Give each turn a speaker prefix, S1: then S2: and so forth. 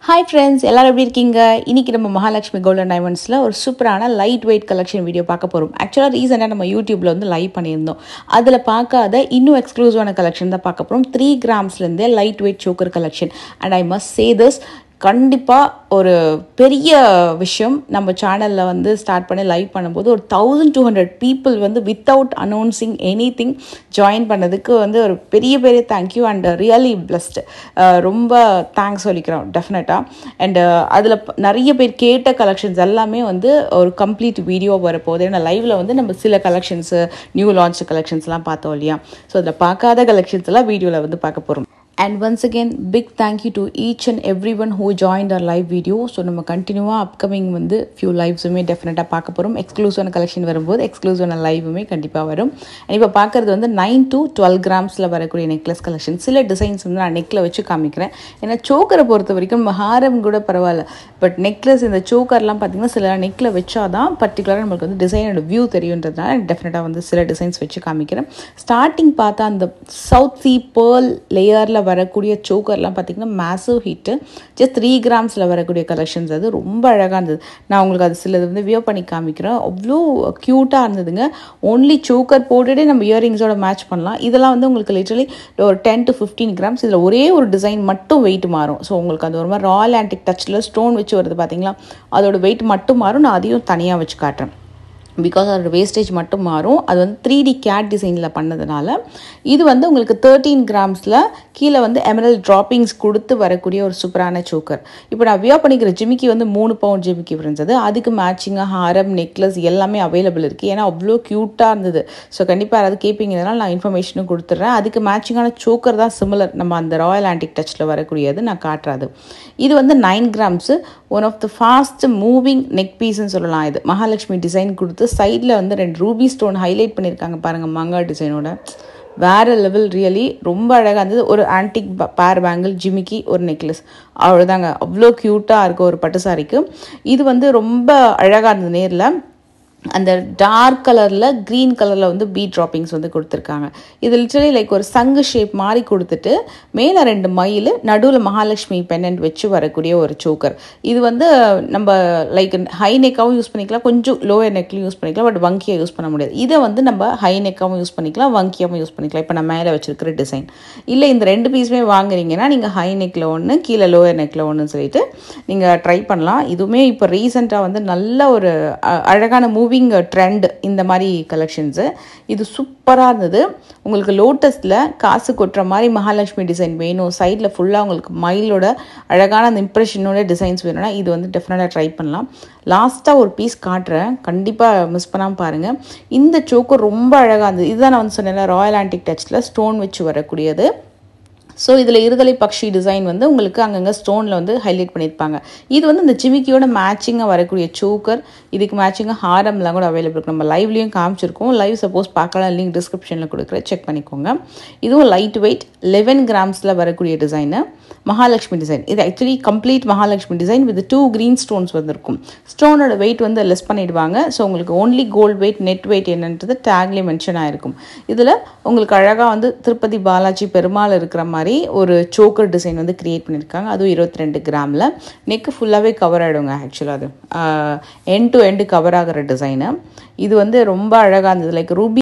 S1: Hi friends, எல்லாரும் எப்படி இருக்கீங்க? இன்னைக்கு நம்ம மகாலட்சுமி கோல்ட் அண்ட் டைமண்ட்ஸ்ல ஒரு சூப்பரான லைட் வெயிட் கலெக்ஷன் வீடியோ பார்க்க போறோம். ஆக்சுவலா ரீசெண்டா நம்ம யூடியூப்ல வந்து லைவ் பண்ணியிருந்தோம். அதுல பார்க்காத இன்னும் எக்ஸ்க்ளூசிவான கலெக்ஷன் தான் பார்க்க போறோம். 3 கிராம்ஸ்ல இருந்தே light weight choker collection. And I must say this, கண்டிப்பாக ஒரு பெரிய விஷயம். நம்ம சேனலில் வந்து ஸ்டார்ட் பண்ணி லைவ் பண்ணும்போது ஒரு 1200 பீப்புள் வந்து without announcing any thing join பண்ணதுக்கு வந்து ஒரு பெரிய பெரிய தேங்க்யூ அண்ட் ரியலி பிளஸ்டு. ரொம்ப தேங்க்ஸ் சொல்லிக்கிறோம் டெஃபினட்டாக. அண்டு அதில் நிறைய பேர் கேட்ட கலெக்ஷன்ஸ் எல்லாமே வந்து ஒரு கம்ப்ளீட் வீடியோ வரப்போகுது. ஏன்னா லைவில் வந்து நம்ம சில கலெக்ஷன்ஸு நியூ லான்ச் கலெக்ஷன்ஸ்லாம் பார்த்தோம் இல்லையா. ஸோ அதில் பார்க்காத கலெக்ஷன்ஸ் எல்லாம் வீடியோவில் வந்து பார்க்க போகிறோம். And once again, big thank you to each and everyone who joined our live video. So, நம்ம கண்டினியூவாக அப்கமிங் வந்து ஃபியூ லைவ்ஸுமே டெஃபினட்டாக பார்க்க போகிறோம். எக்ஸ்க்ளூசிவான கலெக்ஷன் வரும்போது எக்ஸ்க்ளூசிவான லைவுமே கண்டிப்பாக வரும். இப்போ பார்க்குறது வந்து 9 to 12 கிராம்ஸில் வரக்கூடிய நெக்லஸ் கலெக்ஷன். சில டிசைன்ஸ் வந்து நான் நெக்கில் வச்சு காமிக்கிறேன். ஏன்னா சோக்கரை பொறுத்த வரைக்கும் ஹாரம் கூட பரவாயில்ல, பட் நெக்லஸ் இந்த சோக்கர்லாம் பார்த்திங்கன்னா சில நெக்கில் வச்சாதான் பர்டிகுலராக நம்மளுக்கு வந்து டிசைனோட வியூ தெரியுன்றதுனால டெஃபினட்டாக வந்து சில டிசைன்ஸ் வச்சு காமிக்கிறேன். ஸ்டார்டிங் பார்த்தா அந்த சவுத் சி பேர்ல் லேயரில் வரக்கூடிய சோக்கர்லாம் பார்த்திங்கன்னா மேசிவ் ஹிட்டு. ஜஸ்ட் 3 கிராம்ஸில் வரக்கூடிய கலெக்ஷன்ஸ் அது ரொம்ப அழகாக இருந்தது. நான் உங்களுக்கு அது சிலது வந்து வியர் பண்ணி காமிக்கிறேன். அவ்வளோ க்யூட்டாக இருந்ததுங்க. ஓன்லி சோக்கர் போட்டுகிட்டே நம்ம இயரிங்ஸோட மேட்ச் பண்ணலாம். இதெல்லாம் வந்து உங்களுக்கு லிட்டரலி ஒரு 10 to 15 கிராம்ஸ். இதில் ஒரே ஒரு டிசைன் மட்டும் வெயிட் மாறும். ஸோ உங்களுக்கு அது ஒரு மாதிரி ராயல் ஆன்டிக் டச்சில் ஸ்டோன் வச்சு வருது பார்த்தீங்களா, அதோட வெயிட் மட்டும் மாறும். நான் அதையும் தனியாக வச்சு காட்டுறேன். பிகாஸ் அதோட வேஸ்டேஜ் மட்டும் மாறும். அது வந்து 3D கேட் டிசைனில் பண்ணதுனால இது வந்து உங்களுக்கு 13 கிராம்ஸில் கீழே வந்து எமரல்ட் ட்ராப்பிங்ஸ் கொடுத்து வரக்கூடிய ஒரு சூப்பரான சோக்கர். இப்போ நான் வியர் பண்ணிக்கிற ஜிமிக்கி வந்து 3 பவுண்ட் ஜிமிக்கி இருந்தது. அதுக்கு மேட்சிங்காக ஹாரம் நெக்லஸ் எல்லாமே அவைலபிள் இருக்குது. ஏன்னா அவ்வளோ க்யூட்டாக இருந்தது. ஸோ கண்டிப்பாக யாராவது கேட்பீங்கனால நான் இன்ஃபர்மேஷனும் கொடுத்துட்றேன். அதுக்கு மேட்சிங்கான சோக்கர் தான் சிமிலர், நம்ம அந்த ராயல் ஆன்டிக் டச்சில் வரக்கூடியது நான் காட்டுறது. இது வந்து 9 grams. One of the fast moving neck பீஸ்ன்னு சொல்லலாம். இது மகாலட்சுமி டிசைன் கொடுத்து சைடில் வந்து 2 ரூபி ஸ்டோன் ஹைலைட் பண்ணியிருக்காங்க பாருங்கள் மாங்கா டிசைனோட. வேறு லெவல், ரியலி ரொம்ப அழகாக இருந்தது. ஒரு ஆன்டிக் பேர் பேங்கிள் ஜிமிக்கி ஒரு நெக்லஸ், அவ்வளோதாங்க. அவ்வளோ க்யூட்டாக இருக்கும் ஒரு பட்டு சாரிக்கு. இது வந்து ரொம்ப அழகாக இருந்தது. நேரில் அந்த டார்க் கலரில் க்ரீன் கலரில் வந்து பீட் ட்ராப்பிங்ஸ் வந்து கொடுத்துருக்காங்க. இது லிட்டரலி லைக் ஒரு சங்கு ஷேப் மாதிரி கொடுத்துட்டு மேலே 2 மயில், நடுவில் மகாலட்சுமி பெண்டன்ட் வச்சு வரக்கூடிய ஒரு சோக்கர். இது வந்து நம்ம லைக் ஹை நெக்காகவும் யூஸ் பண்ணிக்கலாம், கொஞ்சம் லோயர் நெக்லையும் யூஸ் பண்ணிக்கலாம், பட் வங்கியாக யூஸ் பண்ண முடியாது. இதை வந்து நம்ம ஹை நெக்காகவும் யூஸ் பண்ணிக்கலாம், வங்கியாகவும் யூஸ் பண்ணிக்கலாம். இப்போ நான் மேலே வச்சுருக்கிற டிசைன் இல்லை, இந்த 2 பீஸுமே வாங்குறீங்கன்னா நீங்கள் ஹை நெக்கில் ஒன்று, கீழே லோயர் நெக்கில் ஒன்றுன்னு சொல்லிட்டு நீங்கள் ட்ரை பண்ணலாம். இதுவுமே இப்போ ரீசெண்டாக வந்து நல்ல ஒரு அழகான மூவிங் ட்ரெண்ட் இந்த மாதிரி கலெக்ஷன்ஸு. இது சூப்பராக இருந்தது. உங்களுக்கு லோட்டஸில் காசு கொட்டுற மாதிரி மகாலட்சுமி டிசைன் வேணும், சைடில் ஃபுல்லாக உங்களுக்கு மயிலோட அழகான அந்த இம்ப்ரெஷனோட டிசைன்ஸ் வேணும்னா இது வந்து டெஃபினட்டாக ட்ரை பண்ணலாம். லாஸ்ட்டாக ஒரு பீஸ் காட்டுறேன், கண்டிப்பாக மிஸ் பண்ணாமல் பாருங்கள். இந்த சோக்கர் ரொம்ப அழகாக இருந்தது. இதுதான் நான் வந்து சொன்னேன், ராயல் ஆன்டிக் டச்சில் ஸ்டோன் வச்சு வரக்கூடியது. ஸோ இதில் இருதலை பக்ஷி டிசைன் வந்து உங்களுக்கு அங்கங்கே ஸ்டோனில் வந்து ஹைலைட் பண்ணியிருப்பாங்க. இது வந்து இந்த ஜிமிக்கியோட மேட்சிங்காக வரக்கூடிய சோக்கர். இதுக்கு மேட்சிங்காக ஹாரம்லாம் கூட அவைலபிள் இருக்கும். நம்ம லைவ்லேயும் காமிச்சிருக்கோம். லைவ் சப்போஸ் பார்க்கலாம், லிங்க் டிஸ்கிரிப்ஷனில் கொடுக்குறேன், செக் பண்ணிக்கோங்க. இதுவும் லைட் வெயிட் 11 கிராம்ஸில் வரக்கூடிய டிசைனு, மகாலட்சுமி டிசைன். இது actually complete Mahalakshmi design with 2 green stones வந்திருக்கும். ஸ்டோனோட வெயிட் வந்து லெஸ் பண்ணிடுவாங்க. ஸோ உங்களுக்கு only gold weight, net weight என்னன்றது டேக்லேயே மென்ஷன் ஆகிருக்கும். இதில் உங்களுக்கு அழகாக வந்து திருப்பதி பாலாஜி பெருமாள் இருக்கிற மாதிரி ஒரு சோக்கர் டிசைன் வந்து கிரியேட் பண்ணியிருக்காங்க. அதுவும் 22 கிராமில். நெக்கு ஃபுல்லாகவே கவர் ஆகிடுங்க. ஆக்சுவலாக அது எண்ட் டு எண்டு கவர் ஆகிற டிசைனு. இது வந்து ரொம்ப அழகாக இருந்தது. Like Ruby